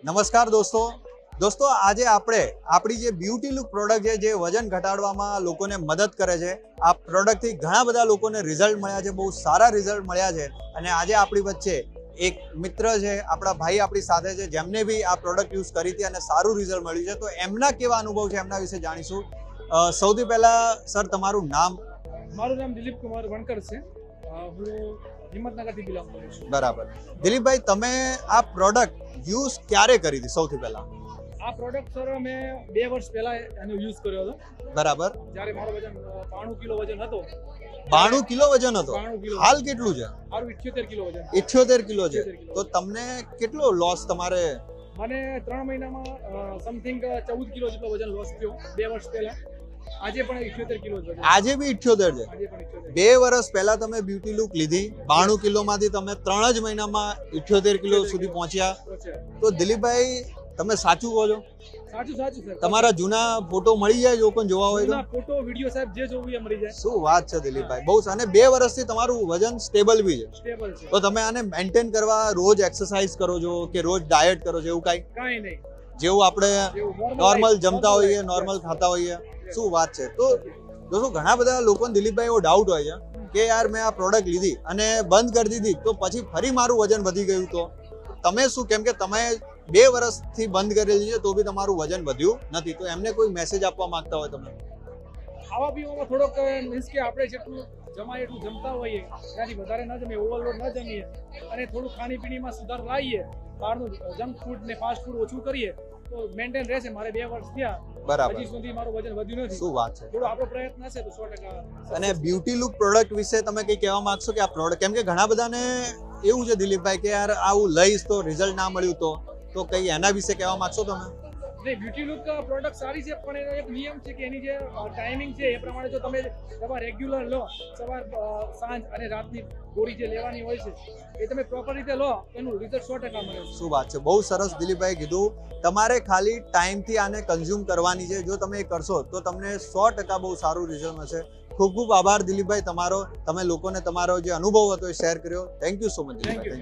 નમસ્કાર દોસ્તો આજે આપણે આપણી જે બ્યુટી લુક પ્રોડક્ટ છે જે વજન ઘટાડવામાં લોકોને મદદ કરે છે આ પ્રોડક્ટથી ઘણા બધા લોકોને રિઝલ્ટ મળ્યા છે, બહુ સારા રિઝલ્ટ મળ્યા છે અને આજે આપણી વચ્ચે એક મિત્ર છે, આપણા ભાઈ આપણી સાથે છે જેમને બી આ પ્રોડક્ટ યુઝ કરી હતી અને સારું રિઝલ્ટ મળ્યું છે. તો એમના કેવા અનુભવ છે એમના વિશે જાણીશું. સૌથી પહેલા સર તમારું નામ? મારું નામ દિલીપ કુમાર વણકર છે. હું હિંમતનગરથી બિલોંગ કરું છું. બરાબર. દિલીપભાઈ, તમે આ પ્રોડક્ટ યુઝ ક્યારે કરી હતી? સૌથી પહેલા આ પ્રોડક્ટ સર મેં 2 વર્ષ પહેલા એનો યુઝ કર્યો હતો. બરાબર. જ્યારે મારો વજન 92 કિલો વજન હતો. 92 કિલો વજન હતો. 92 કિલો. હાલ કેટલું છે? મારું 78 કિલો વજન. 78 કિલો છે. 78 કિલો. તો તમને કેટલો લોસ તમારે? મને 3 મહિનામાં સમથિંગ 14 કિલો જેટલો વજન લોસ થયો 2 વર્ષ પહેલા. આજે પણ 78 કિલો વજન. આજે બી 78 છે. આજે પણ 78. 2 વર્ષ પહેલા તમે બ્યુટી લુક લીધી, 92 કિલોમાંથી તમે 3 જ મહિનામાં 78 કિલો સુધી પહોંચ્યા. તો દિલીપભાઈ, તમે સાચું કહો છો? સાચું સર. તમારા જૂના ફોટો મળી જાય જો કોઈ જોવા હોય તો? જૂના ફોટો વિડિયો સાહેબ જે જોવું એ મળી જાય. શું વાત છે દિલીપભાઈ, બહુ. અને 2 વર્ષથી તમારું વજન સ્ટેબલ બી છે. સ્ટેબલ છે. તો તમે આને મેન્ટેન કરવા રોજ એક્સરસાઇઝ કરો છો કે રોજ ડાયટ કરો છો એવું કાંઈ નહીં? જેવું આપણે નોર્મલ જમતા હોઈએ, નોર્મલ ખાતા હોઈએ? શું વાત છે. તો દોસ્તો, ઘણા બધા લોકોને દિલીપભાઈ એવો ડાઉટ હોય છે કે યાર મેં આ પ્રોડક્ટ લીધી અને બંધ કરી દીધી તો પછી ફરી મારું વજન વધી ગયું. તો તમે શું, કેમ કે તમે 2 વર્ષથી બંધ કરેલી છે તો બી તમારું વજન વધ્યું નથી, તો એમને કોઈ મેસેજ આપવા માંગતા હોય તમે? ખાવા પીવામાં થોડોક મીન્સ કે આપણે જેટલું જમાય એટલું જમતા હોઈએ, ત્યાંથી વધારે ન જમીએ, ઓવરલોડ ન જમીએ અને થોડું ખાણીપીણીમાં સુધાર લાવીએ, બહારનું જંક ફૂડ ને ફાસ્ટ ફૂડ ઓછું કરીએ તો મેન્ટેન રહેશે. મારે 2 વર્ષ થયા, બરાબર, હજી સુધી મારું વજન વધ્યું નથી. શું વાત છે. થોડો આપણો પ્રયત્ન હશે તો 100%. અને બ્યુટી લુક પ્રોડક્ટ વિશે તમે કઈ કહેવા માંગશો કે આ પ્રોડક્ટ, કેમ કે ઘણા બધાને એવું છે દિલીપભાઈ કે યાર આવું લઈશ તો રિઝલ્ટ ના મળ્યું તો કઈ એના વિશે કહેવા માંગશો તમે? નહીં, બ્યુટી લુક પ્રોડક્ટ સારી છે પણ એનો એક નિયમ છે કે એની જે ટાઈમિંગ છે એ પ્રમાણે જો તમે દવા રેગ્યુલર લો, સવાર સાંજ અને રાતની ગોળી જે લેવાની હોય છે એ તમે પ્રોપર રીતે લો, એનું રિઝલ્ટ 100% મળે. શું વાત છે, બહુ સરસ દિલીપભાઈ કીધું. તમારે ખાલી ટાઈમથી આને કન્ઝ્યુમ કરવાની છે, જો તમે એ કરશો તો તમને 100% બહુ સારું રિઝલ્ટ મળશે. ખૂબ ખૂબ આભાર દિલીપભાઈ તમારો. તમે લોકોને તમારો જે અનુભવ હતો એ શેર કર્યો. Thank you so much. Thank you.